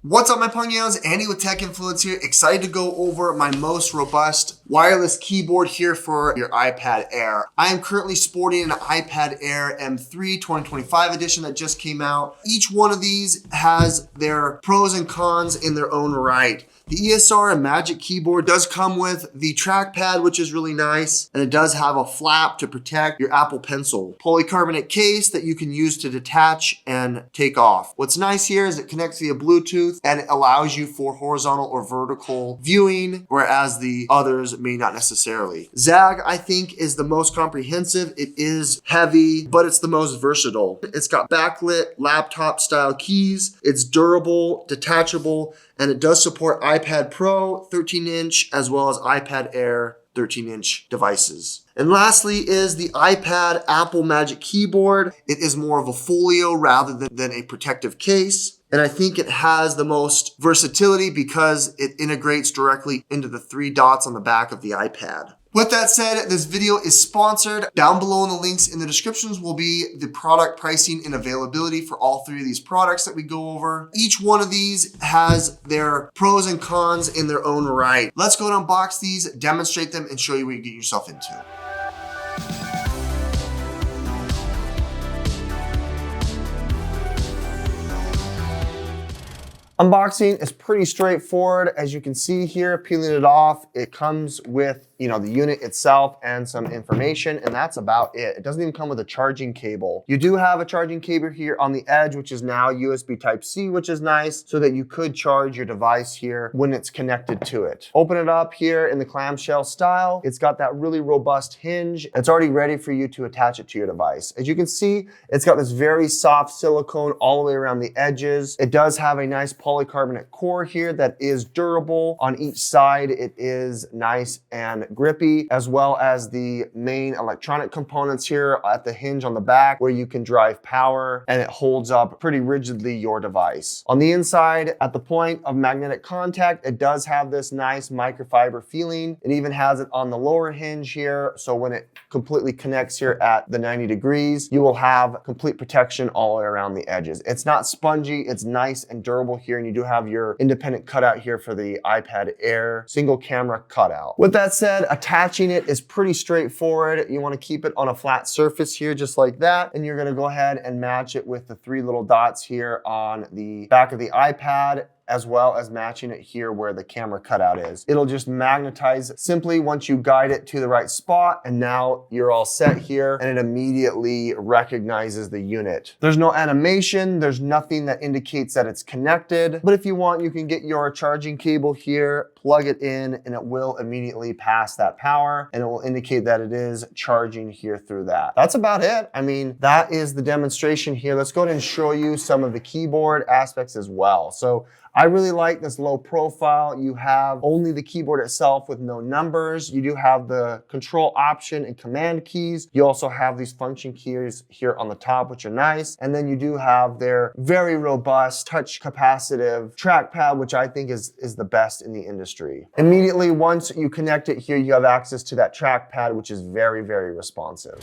What's up, my Pugnos? Andy with Tech Influence here. Excited to go over my most robust wireless keyboard here for your iPad Air. I am currently sporting an iPad Air M3 2025 edition that just came out. Each one of these has their pros and cons in their own right. The ESR and Magic keyboard does come with the trackpad, which is really nice, and it does have a flap to protect your Apple Pencil. Polycarbonate case that you can use to detach and take off. What's nice here is it connects via Bluetooth and it allows you for horizontal or vertical viewing, whereas the others may not necessarily. Zagg, I think, is the most comprehensive. It is heavy, but it's the most versatile. It's got backlit laptop style keys. It's durable, detachable, and it does support iPad Pro 13-inch as well as iPad Air 13-inch devices. And lastly is the iPad Apple Magic Keyboard. It is more of a folio rather than a protective case. And I think it has the most versatility because it integrates directly into the 3 dots on the back of the iPad. With that said, this video is sponsored. Down below in the links in the descriptions will be the product pricing and availability for all 3 of these products that we go over. Each one of these has their pros and cons in their own right. Let's go and unbox these, demonstrate them, and show you what you get yourself into. Unboxing is pretty straightforward. As you can see here, peeling it off, it comes with the unit itself and some information, and that's about it. It doesn't even come with a charging cable. You do have a charging cable here on the edge, which is now USB Type-C, which is nice, so that you could charge your device here when it's connected to it. Open it up here in the clamshell style. It's got that really robust hinge. It's already ready for you to attach it to your device. As you can see, it's got this very soft silicone all the way around the edges. It does have a nice polycarbonate core here that is durable. On each side, it is nice and grippy, as well as the main electronic components here at the hinge on the back where you can drive power, and it holds up pretty rigidly your device. On the inside, at the point of magnetic contact, it does have this nice microfiber feeling. It even has it on the lower hinge here, so when it completely connects here at the 90 degrees, you will have complete protection all the way around the edges. It's not spongy, it's nice and durable here, and you do have your independent cutout here for the iPad Air single camera cutout. With that said, attaching it is pretty straightforward. You want to keep it on a flat surface here just like that, and you're going to go ahead and match it with the 3 little dots here on the back of the iPad, as well as matching it here where the camera cutout is. It'll just magnetize simply once you guide it to the right spot, and now you're all set here, and it immediately recognizes the unit. There's no animation, there's nothing that indicates that it's connected, but if you want, you can get your charging cable here, plug it in, and it will immediately pass that power, and it will indicate that it is charging here through that. That's about it. I mean, that is the demonstration here. Let's go ahead and show you some of the keyboard aspects as well. So I really like this low profile. You have only the keyboard itself with no numbers. You do have the control option and command keys. You also have these function keys here on the top, which are nice. And then you do have their very robust touch capacitive trackpad, which I think is the best in the industry. Immediately, once you connect it here, you have access to that trackpad, which is very, very responsive.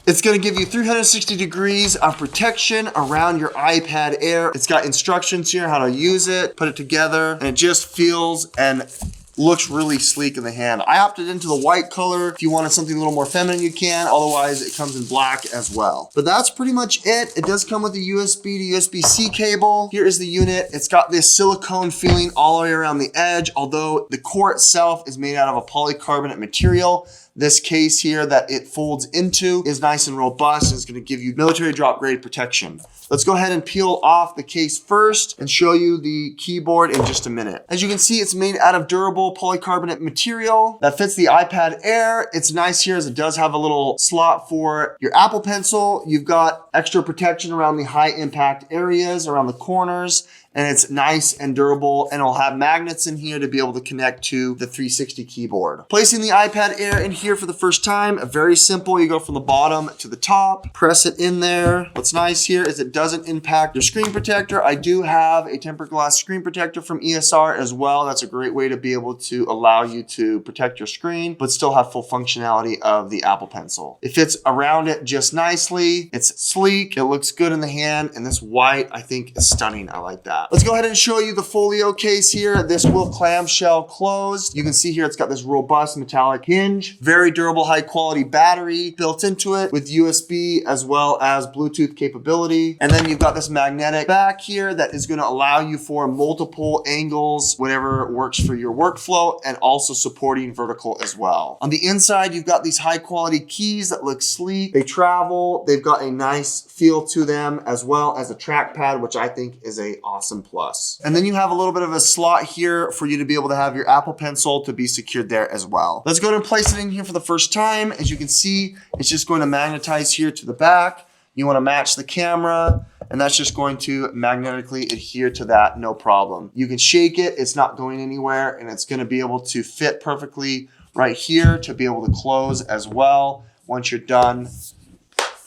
It's going to give you 360 degrees of protection around your iPad Air. It's got instructions here how to use it, put it together, and it just feels and looks really sleek in the hand. I opted into the white color. If you wanted something a little more feminine, you can. Otherwise, it comes in black as well. But that's pretty much it. It does come with a USB to USB-C cable. Here is the unit. It's got this silicone feeling all the way around the edge, although the core itself is made out of a polycarbonate material. This case here that it folds into is nice and robust, and it's going to give you military drop grade protection. Let's go ahead and peel off the case first and show you the keyboard in just a minute. As you can see, it's made out of durable polycarbonate material that fits the iPad Air. It's nice here as it does have a little slot for your Apple Pencil. You've got extra protection around the high impact areas, around the corners, and it's nice and durable, and it'll have magnets in here to be able to connect to the 360 keyboard. Placing the iPad Air in here for the first time, very simple. You go from the bottom to the top, press it in there. What's nice here is it doesn't impact your screen protector. I do have a tempered glass screen protector from ESR as well. That's a great way to be able to allow you to protect your screen, but still have full functionality of the Apple Pencil. It fits around it just nicely. It's sleek, it looks good in the hand, and this white I think is stunning. I like that. that. Let's go ahead and show you the Folio case here. This will clamshell closed. You can see here it's got this robust metallic hinge, very durable, high quality battery built into it with USB as well as Bluetooth capability. And then you've got this magnetic back here that is going to allow you for multiple angles, whatever works for your workflow, and also supporting vertical as well. On the inside, you've got these high quality keys that look sleek. They travel. They've got a nice feel to them, as well as a trackpad, which I think is a awesome plus. And then you have a little bit of a slot here for you to be able to have your Apple Pencil to be secured there as well. Let's go ahead and place it in here for the first time. As you can see, it's just going to magnetize here to the back. You want to match the camera, and that's just going to magnetically adhere to that, no problem. You can shake it, it's not going anywhere, and it's going to be able to fit perfectly right here to be able to close as well. Once you're done,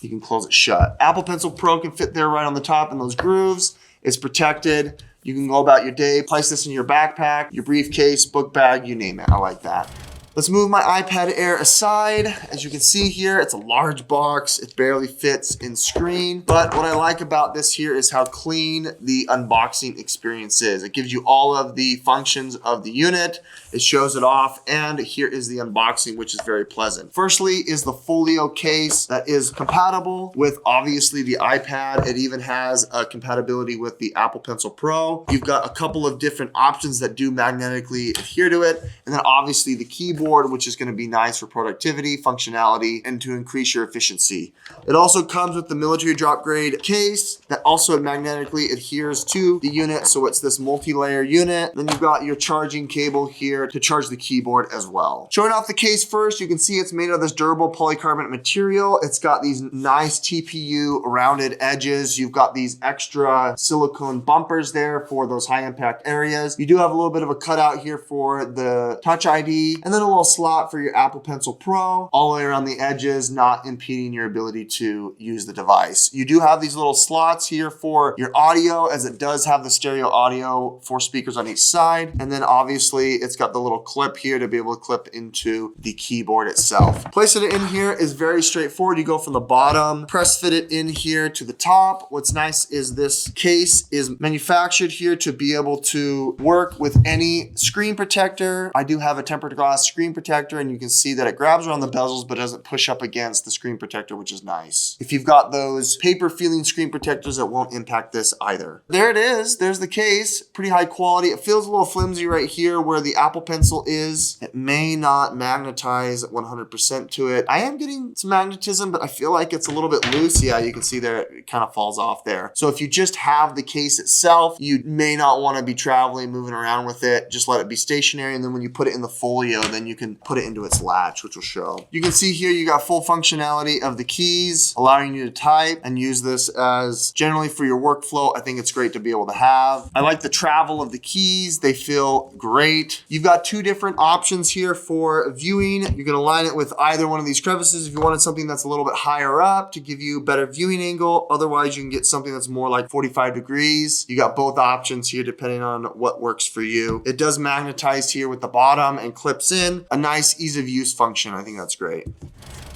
you can close it shut. Apple Pencil Pro can fit there right on the top in those grooves. It's protected. You can go about your day, place this in your backpack, your briefcase, book bag, you name it. I like that. Let's move my iPad Air aside. As you can see here, it's a large box. It barely fits in screen. But what I like about this here is how clean the unboxing experience is. It gives you all of the functions of the unit. It shows it off, and here is the unboxing, which is very pleasant. Firstly is the Folio case that is compatible with obviously the iPad. It even has a compatibility with the Apple Pencil Pro. You've got a couple of different options that do magnetically adhere to it. And then obviously the keyboard, which is going to be nice for productivity, functionality, and to increase your efficiency. It also comes with the military drop grade case that also magnetically adheres to the unit. So it's this multi-layer unit. Then you've got your charging cable here to charge the keyboard as well. Showing off the case first, you can see it's made of this durable polycarbonate material. It's got these nice TPU rounded edges. You've got these extra silicone bumpers there for those high impact areas. You do have a little bit of a cutout here for the Touch ID, and then a little slot for your Apple Pencil Pro, all the way around the edges, not impeding your ability to use the device. You do have these little slots here for your audio, as it does have the stereo audio, 4 speakers on each side. And then obviously it's got the little clip here to be able to clip into the keyboard itself. Placing it in here is very straightforward. You go from the bottom, press fit it in here to the top. What's nice is this case is manufactured here to be able to work with any screen protector. I do have a tempered glass screen protector, and you can see that it grabs around the bezels but doesn't push up against the screen protector, which is nice. If you've got those paper feeling screen protectors, it won't impact this either. There it is. There's the case. Pretty high quality. It feels a little flimsy right here where the Apple Pencil is. It may not magnetize 100% to it. I am getting some magnetism, but I feel like it's a little bit loose. Yeah, you can see there it kind of falls off there. So if you just have the case itself, you may not want to be traveling, moving around with it. Just let it be stationary, and then when you put it in the Folio, then you can put it into its latch, which will show. You can see here you got full functionality of the keys, allowing you to type and use this as generally for your workflow. I think it's great to be able to have. I like the travel of the keys. They feel great. You've got 2 different options here for viewing. You can align it with either one of these crevices if you wanted something that's a little bit higher up to give you better viewing angle. Otherwise, you can get something that's more like 45 degrees. You got both options here depending on what works for you. It does magnetize here with the bottom and clips in. A nice ease of use function. I think that's great.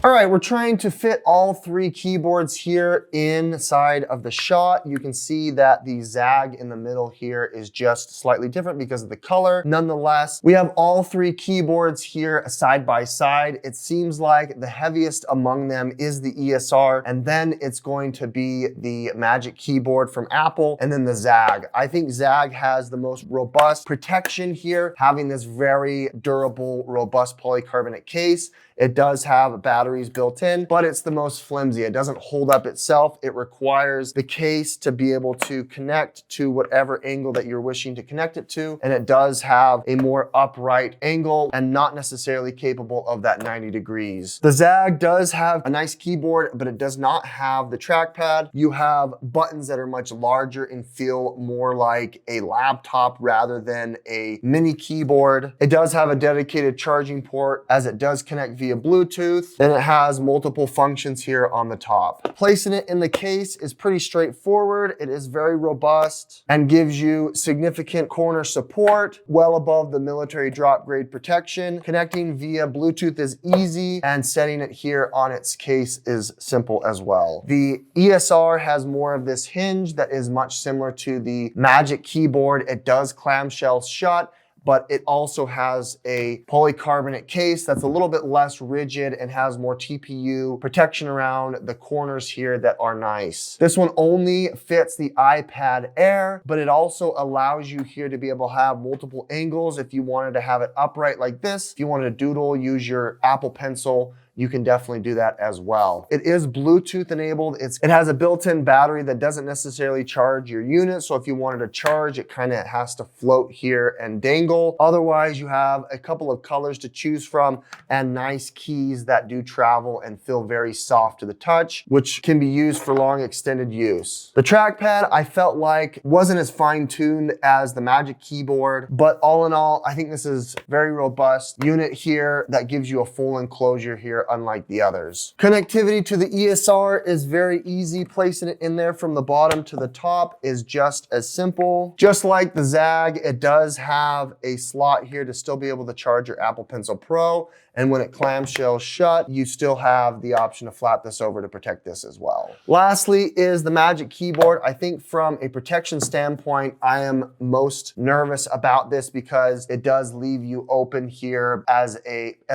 All right, we're trying to fit all 3 keyboards here inside of the shot. You can see that the Zagg in the middle here is just slightly different because of the color. Nonetheless, we have all 3 keyboards here side by side. It seems like the heaviest among them is the ESR, and then it's going to be the Magic Keyboard from Apple, and then the Zagg. I think Zagg has the most robust protection here, having this very durable, robust polycarbonate case. It does have batteries built in, but it's the most flimsy. It doesn't hold up itself. It requires the case to be able to connect to whatever angle that you're wishing to connect it to. And it does have a more upright angle and not necessarily capable of that 90 degrees. The Zagg does have a nice keyboard, but it does not have the trackpad. You have buttons that are much larger and feel more like a laptop rather than a mini keyboard. It does have a dedicated charging port, as it does connect via Bluetooth. Then it has multiple functions here on the top. Placing it in the case is pretty straightforward. It is very robust and gives you significant corner support, well above the military drop grade protection. Connecting via Bluetooth is easy, and setting it here on its case is simple as well. The ESR has more of this hinge that is much similar to the Magic Keyboard. It does clamshell shut, but it also has a polycarbonate case that's a little bit less rigid and has more TPU protection around the corners here that are nice. This one only fits the iPad Air, but it also allows you here to be able to have multiple angles. If you wanted to have it upright like this, if you wanted to doodle, use your Apple Pencil, you can definitely do that as well. It is Bluetooth enabled. It has a built-in battery that doesn't necessarily charge your unit. So if you wanted to charge, it kind of has to float here and dangle. Otherwise, you have a couple of colors to choose from and nice keys that do travel and feel very soft to the touch, which can be used for long extended use. The trackpad, I felt like wasn't as fine-tuned as the Magic Keyboard, but all in all, I think this is very robust unit here that gives you a full enclosure here, unlike the others. Connectivity to the ESR is very easy. Placing it in there from the bottom to the top is just as simple. Just like the Zagg, it does have a slot here to still be able to charge your Apple Pencil Pro. And when it clamshells shut, you still have the option to flap this over to protect this as well. Lastly is the Magic Keyboard. I think from a protection standpoint, I am most nervous about this because it does leave you open here as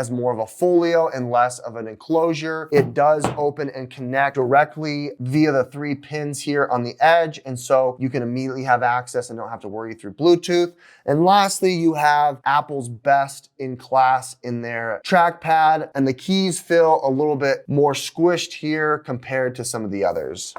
more of a folio and less of an enclosure. It does open and connect directly via the 3 pins here on the edge. And so you can immediately have access and don't have to worry through Bluetooth. And lastly, you have Apple's best in class in their trackpad, and the keys feel a little bit more squished here compared to some of the others.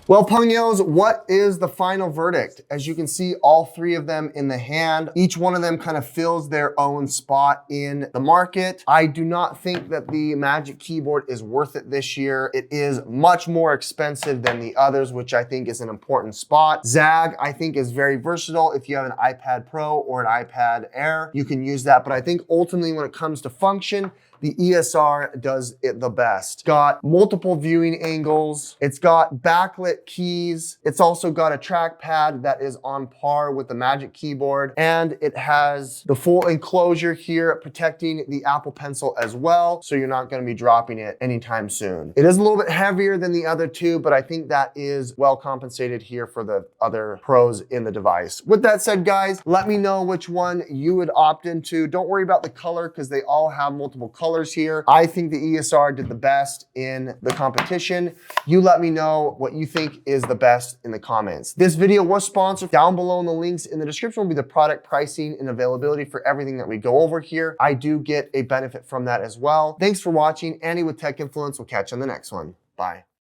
Well, Pugnos, what is the final verdict? As you can see, all 3 of them in the hand, each one of them kind of fills their own spot in the market. I do not think that the Magic Keyboard is worth it this year. It is much more expensive than the others, which I think is an important spot. Zagg, I think, is very versatile. If you have an iPad Pro or an iPad Air, you can use that. But I think ultimately when it comes to function, the ESR does it the best. It's got multiple viewing angles. It's got backlit keys. It's also got a trackpad that is on par with the Magic Keyboard. And it has the full enclosure here protecting the Apple Pencil as well. So you're not gonna be dropping it anytime soon. It is a little bit heavier than the other 2, but I think that is well compensated here for the other pros in the device. With that said, guys, let me know which one you would opt into. Don't worry about the color because they all have multiple colors here. I think the ESR did the best in the competition. You let me know what you think is the best in the comments. This video was sponsored. Down below in the links in the description will be the product pricing and availability for everything that we go over here. I do get a benefit from that as well. Thanks for watching. Andy with Tech Influence. We'll catch you on the next one. Bye.